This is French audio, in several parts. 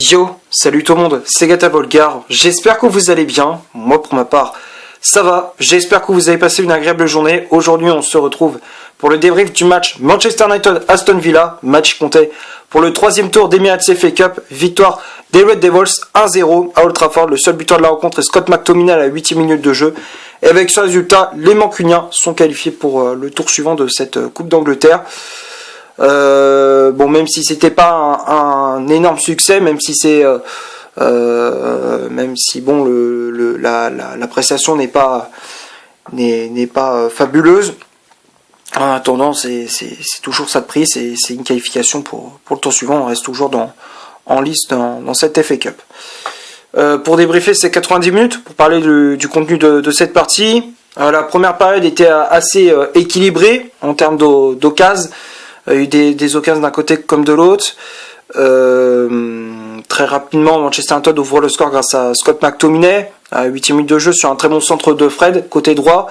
Yo, salut tout le monde, c'est Gata Volgar, j'espère que vous allez bien, moi pour ma part ça va, j'espère que vous avez passé une agréable journée. Aujourd'hui on se retrouve pour le débrief du match Manchester United-Aston Villa, match qui comptait pour le troisième tour d'Emirates FA Cup, victoire des Red Devils 1-0 à Old Trafford. Le seul buteur de la rencontre est Scott McTominay à la 8e minute de jeu, et avec ce résultat, les Mancuniens sont qualifiés pour le tour suivant de cette Coupe d'Angleterre. Bon, même si c'était pas un énorme succès, même si c'est même si bon la prestation n'est pas fabuleuse, en attendant c'est toujours ça de prix, c'est une qualification pour le tour suivant. On reste toujours en liste dans cette FA Cup. Pour débriefer ces 90 minutes, pour parler du contenu de cette partie, la première période était assez équilibrée en termes d'occasions. Il y a eu des occasions d'un côté comme de l'autre. Très rapidement, Manchester United ouvre le score grâce à Scott McTominay à 8e minute de jeu sur un très bon centre de Fred, côté droit.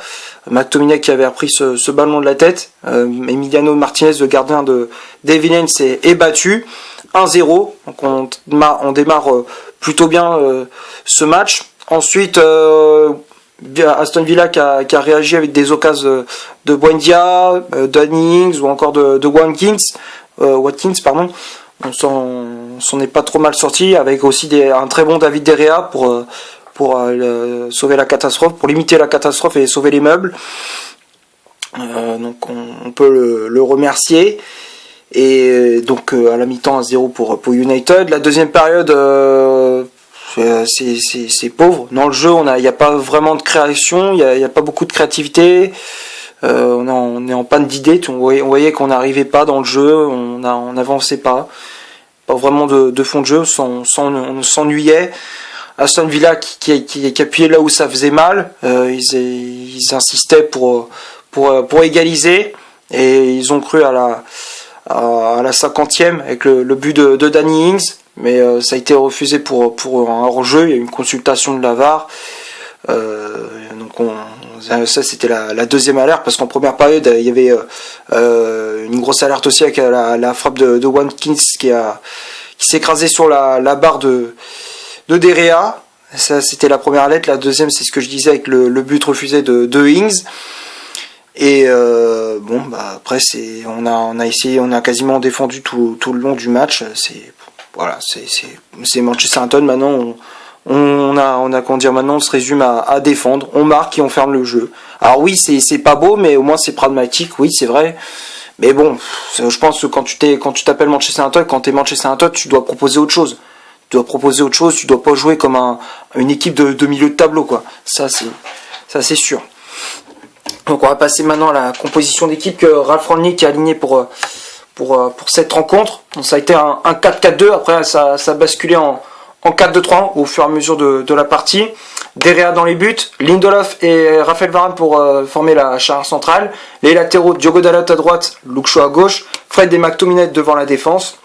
McTominay qui avait repris ce ballon de la tête. Emiliano Martinez, le gardien des Villains, est battu 1-0. Donc on démarre plutôt bien ce match. Ensuite, Aston Villa qui a réagi avec des occasions de Buendia, Danny Ings ou encore de Watkins, pardon. On s'en est pas trop mal sorti, avec aussi un très bon David De Gea pour sauver la catastrophe, pour limiter la catastrophe et sauver les meubles. Donc on peut le remercier. Et donc à la mi-temps 1-0 pour United. La deuxième période, c'est pauvre. Dans le jeu, il n'y a pas vraiment de création, il n'y a pas beaucoup de créativité. On est en panne d'idées. On voyait qu'on n'arrivait pas dans le jeu, on n'avançait pas. Pas vraiment de fond de jeu, on s'ennuyait. Aston Villa qui appuyait là où ça faisait mal. Ils insistaient pour égaliser, et ils ont cru à la 50e avec le but de Danny Ings, mais ça a été refusé pour un hors-jeu. Il y a eu une consultation de la VAR. Donc ça c'était la deuxième alerte, parce qu'en première période il y avait une grosse alerte aussi avec la frappe de Watkins qui s'est écrasé sur la barre de De Gea. Ça c'était la première alerte. La deuxième, c'est ce que je disais avec le but refusé de Ings. Et après on a quasiment défendu tout le long du match. C'est Manchester United maintenant. Maintenant on se résume à défendre, on marque et on ferme le jeu. Alors oui, c'est pas beau, mais au moins c'est pragmatique, oui c'est vrai. Mais bon, je pense que quand tu t'appelles Manchester United, quand t'es Manchester United, tu dois proposer autre chose. Tu dois pas jouer comme une équipe de milieu de tableau, quoi. Ça c'est sûr. Donc on va passer maintenant à la composition d'équipe que Ralph Rangnick a aligné pour cette rencontre. Donc ça a été un 4-4-2, après ça a basculé en 4-2-3 au fur et à mesure de la partie. De Gea dans les buts, Lindelof et Raphaël Varane pour former la charnière centrale. Les latéraux, Diogo Dalot à droite, Luke Shaw à gauche, Fred et McTominay devant la défense,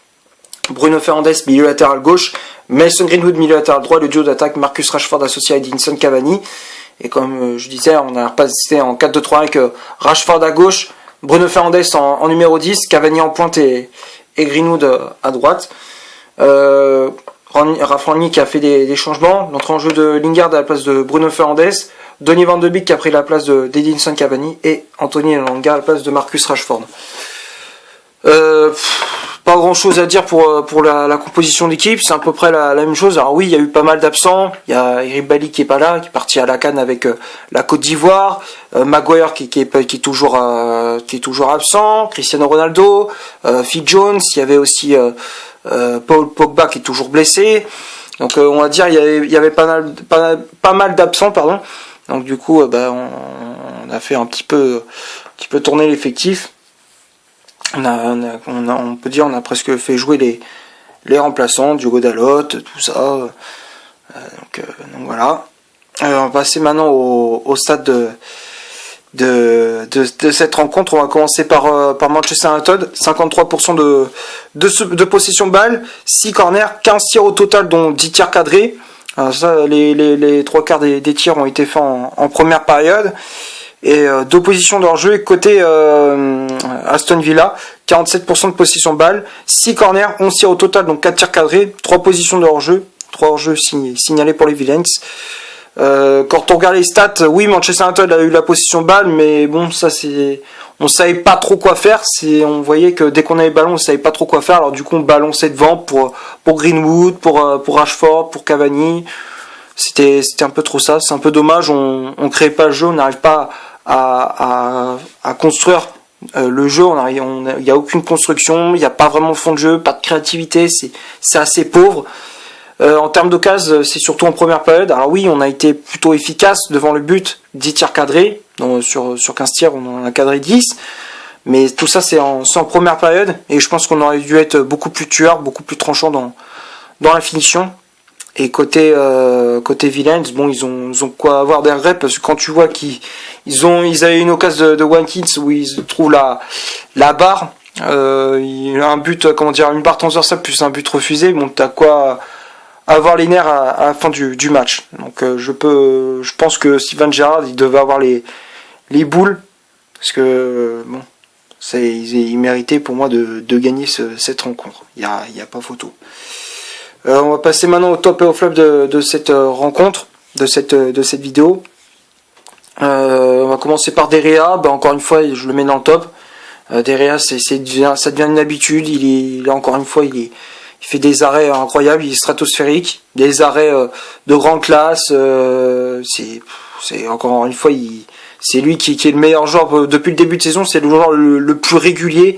Bruno Fernandes milieu latéral gauche, Mason Greenwood milieu latéral droit, le duo d'attaque Marcus Rashford associé à Edinson Cavani. Et comme je disais, on a repassé en 4-2-3 avec Rashford à gauche, Bruno Fernandes en numéro 10, Cavani en pointe et Greenwood à droite. Ralph Rangnick a fait des changements. L'entrée en jeu de Lingard à la place de Bruno Fernandes, Donny van de Beek qui a pris la place d'Edinson Cavani, et Anthony Elanga à la place de Marcus Rashford. Pas grand chose à dire pour la composition d'équipe, c'est à peu près la même chose. Alors oui, il y a eu pas mal d'absents. Il y a Eric Bailly qui est pas là, qui est parti à la CAN avec la Côte d'Ivoire, Maguire qui est toujours absent, Cristiano Ronaldo, Phil Jones. Il y avait aussi Paul Pogba qui est toujours blessé. Donc on va dire il y avait pas mal d'absents, pardon. Donc du coup on a fait un petit peu tourner l'effectif. On peut dire on a presque fait jouer les remplaçants, Diogo Dalot, tout ça. Donc voilà. On va passer maintenant au stade de cette rencontre. On va commencer par Manchester United. 53% de possession de balle, 6 corners, 15 tirs au total, dont 10 tirs cadrés. Alors ça, les 3 quarts des tirs ont été faits en première période. et 2 positions de hors-jeu. Et côté Aston Villa, 47% de possession de balle, 6 corners, 11 tirs au total, donc 4 tirs cadrés, 3 positions de hors-jeu, 3 hors-jeu signalés pour les Villains. Quand on regarde les stats, oui, Manchester United a eu la possession de balle, mais bon, ça c'est, on savait pas trop quoi faire. On voyait que dès qu'on avait le ballon, on savait pas trop quoi faire. Alors du coup, on balançait devant pour Greenwood, pour Rashford, pour Cavani. C'était un peu trop ça. C'est un peu dommage. On crée pas le jeu, on n'arrive pas à construire le jeu. Il y a aucune construction, il n'y a pas vraiment de fond de jeu, pas de créativité. C'est assez pauvre. En termes d'occasion, c'est surtout en première période. Alors oui, on a été plutôt efficace devant le but, 10 tirs cadrés. Donc, sur 15 tirs, on en a cadré 10. Mais tout ça, c'est en première période. Et je pense qu'on aurait dû être beaucoup plus tueur, beaucoup plus tranchant dans la finition. Et côté Villains, bon, ils ont quoi avoir des regrets, parce que quand tu vois qu'ils avaient une occasion de Watkins où ils trouvent la barre, il a un but, une barre transversale plus un but refusé. Bon, t'as quoi avoir les nerfs à la fin du match. Donc je pense que Steven Gerrard, il devait avoir les boules, parce que bon, il méritait pour moi de gagner cette rencontre. Il y a pas photo. On va passer maintenant au top et au flop de cette rencontre, de cette vidéo. On va commencer par Derea. Encore une fois, je le mets dans le top. Derea, ça devient une habitude. Il est encore une fois, il fait des arrêts incroyables, il est stratosphérique, des arrêts de grande classe. C'est encore une fois, c'est lui qui est le meilleur joueur depuis le début de saison. C'est le joueur le plus régulier.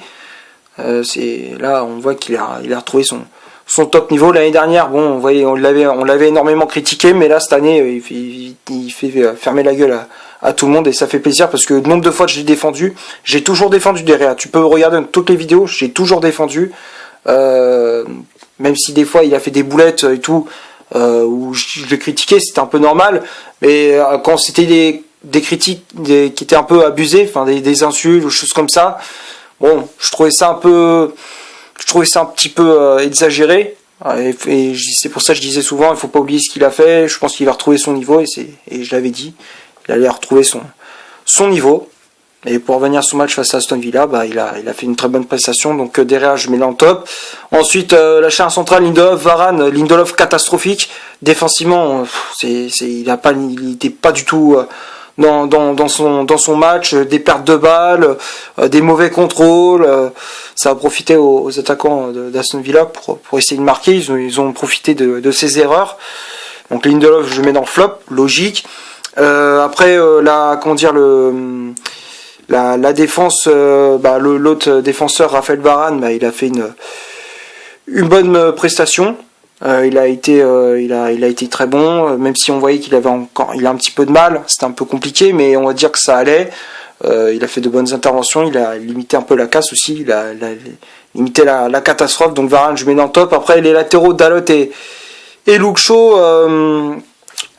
Là, on voit qu'il a retrouvé son top niveau. L'année dernière, bon, on l'avait énormément critiqué, mais là cette année, il fait fermer la gueule à tout le monde, et ça fait plaisir, parce que le nombre de fois que j'ai défendu, j'ai toujours défendu Derea. Tu peux regarder toutes les vidéos, j'ai toujours défendu. Même si des fois il a fait des boulettes et tout, où je le critiquais, c'était un peu normal, mais quand c'était des critiques qui étaient un peu abusées, enfin des insultes ou choses comme ça, bon, je trouvais ça un petit peu exagéré, et c'est pour ça que je disais souvent, il faut pas oublier ce qu'il a fait. Je pense qu'il va retrouver son niveau, et je l'avais dit, il allait retrouver son niveau. Et pour revenir à son match face à Aston Villa, il a fait une très bonne prestation. Donc derrière, je mets dans le top. Ensuite, la charnière centrale, Lindelof catastrophique. Défensivement, il était pas du tout dans son match. Des pertes de balles, des mauvais contrôles. Ça a profité aux attaquants d'Aston Villa pour essayer de marquer. Ils ont profité de ses erreurs. Donc Lindelof, je le mets dans le flop, logique. Après, la défense, l'autre défenseur, Raphaël Varane, il a fait une bonne prestation. Il a été très bon, même si on voyait il a un petit peu de mal. C'était un peu compliqué, mais on va dire que ça allait. Il a fait de bonnes interventions. Il a limité un peu la casse aussi. Il a limité la catastrophe. Donc Varane, je mets dans le top. Après, les latéraux, Dalot et Luke Shaw.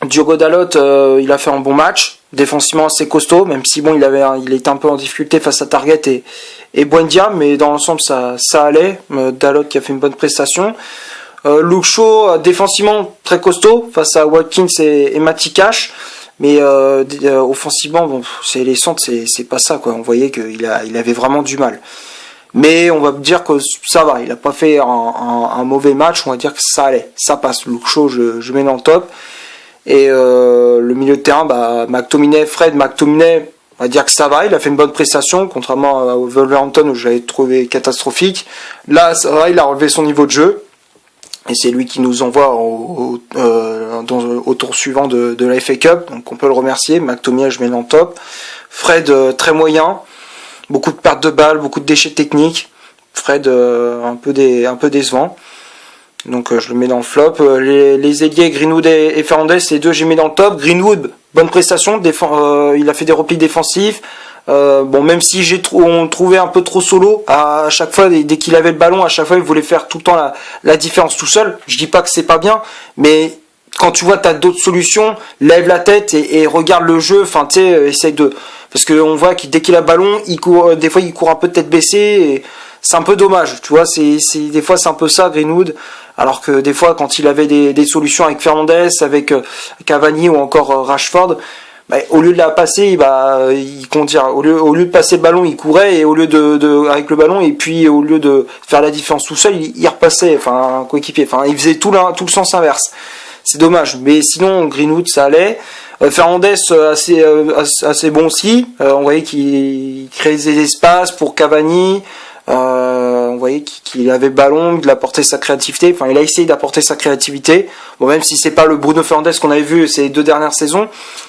Diogo Dalot, il a fait un bon match, défensivement assez costaud, même si bon, il était un peu en difficulté face à Target et Buendia, mais dans l'ensemble ça allait. Dalot qui a fait une bonne prestation. Luke Shaw, défensivement très costaud face à Watkins et Matty Cash, mais offensivement, bon, les centres, c'est pas ça, quoi. On voyait qu'il avait vraiment du mal. Mais on va dire que ça va, il a pas fait un mauvais match, on va dire que ça allait, ça passe. Luke Shaw, je mets dans le top. Et le milieu de terrain, Fred McTominay, on va dire que ça va, il a fait une bonne prestation, contrairement au Wolverhampton où je l'avais trouvé catastrophique. Là, ça va, il a relevé son niveau de jeu, et c'est lui qui nous envoie au tour suivant de la FA Cup, donc on peut le remercier. McTominay, je mets dans le top. Fred, très moyen, beaucoup de pertes de balles, beaucoup de déchets techniques. Fred, un peu décevant. Donc je le mets dans le flop. Les ailiers Greenwood et Fernandes, les deux j'ai mis dans le top. Greenwood, bonne prestation, il a fait des replis défensifs. Même si on trouvait un peu trop solo à chaque fois, dès qu'il avait le ballon, à chaque fois il voulait faire tout le temps la différence tout seul. Je dis pas que c'est pas bien, mais quand tu vois t'as d'autres solutions, lève la tête et regarde le jeu. Enfin tu sais, essaye de, parce que on voit que dès qu'il a le ballon, des fois il court un peu tête baissée. Et c'est un peu dommage, tu vois. Des fois c'est un peu ça Greenwood. Alors que des fois, quand il avait des solutions avec Fernandes, avec Cavani ou encore Rashford, au lieu de la passer, au lieu de passer le ballon, il courait, et au lieu avec le ballon, et puis au lieu de faire la différence tout seul, il repassait, enfin, coéquipier, enfin, il faisait tout le sens inverse. C'est dommage, mais sinon, Greenwood, ça allait. Fernandez, assez bon aussi. On voyait qu'il créait des espaces pour Cavani. On voyait qu'il avait le ballon, il apportait sa créativité. Enfin, il a essayé d'apporter sa créativité. Bon, même si c'est pas le Bruno Fernandes qu'on avait vu ces 2 dernières saisons,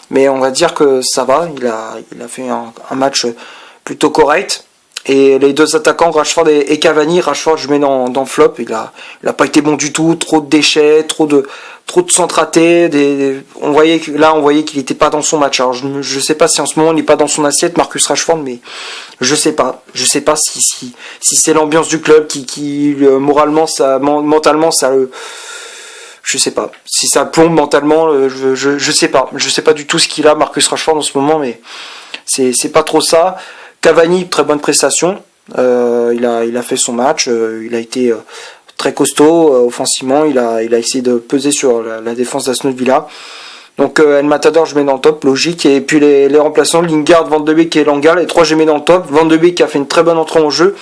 mais on va dire que ça va. Il a fait un match plutôt correct. Et les 2 attaquants, Rashford et Cavani, Rashford je mets dans flop. Il a pas été bon du tout. Trop de déchets, trop de centres ratés. On voyait qu'il était pas dans son match. Alors je sais pas si en ce moment il n'est pas dans son assiette, Marcus Rashford, mais je sais pas si c'est l'ambiance du club qui moralement, mentalement, ça le, je sais pas si ça plombe mentalement. Je sais pas du tout ce qu'il a, Marcus Rashford, en ce moment, mais c'est pas trop ça. Cavani, très bonne prestation. Il a fait son match. Il a été très costaud offensivement. Il a essayé de peser sur la défense d'Aston Villa. Donc El Matador, je mets dans le top, logique. Et puis les remplaçants, Lingard, Van de Beek et Elanga, les 3 je mets dans le top. Van de Beek a fait une très bonne entrée en jeu.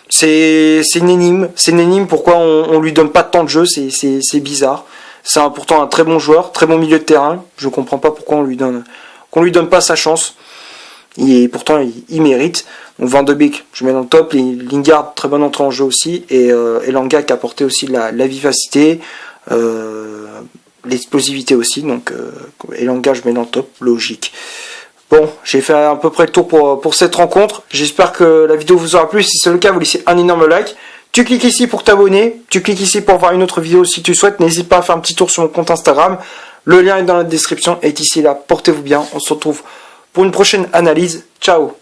C'est une énigme. Pourquoi on lui donne pas de temps de jeu, c'est bizarre. C'est pourtant un très bon joueur, très bon milieu de terrain. Je comprends pas pourquoi qu'on lui donne pas sa chance. Et pourtant il mérite. Donc Van de Beek, je mets dans le top. Lingard, très bonne entrée en jeu aussi. Et Elanga qui a apporté aussi la vivacité, l'explosivité aussi. Donc Elanga, je mets dans le top, logique. Bon, j'ai fait à peu près le tour pour cette rencontre. J'espère que la vidéo vous aura plu. Si c'est le cas, vous laissez un énorme like. Tu cliques ici pour t'abonner. Tu cliques ici pour voir une autre vidéo si tu souhaites. N'hésite pas à faire un petit tour sur mon compte Instagram. Le lien est dans la description. Et d'ici là, portez-vous bien. On se retrouve pour une prochaine analyse. Ciao!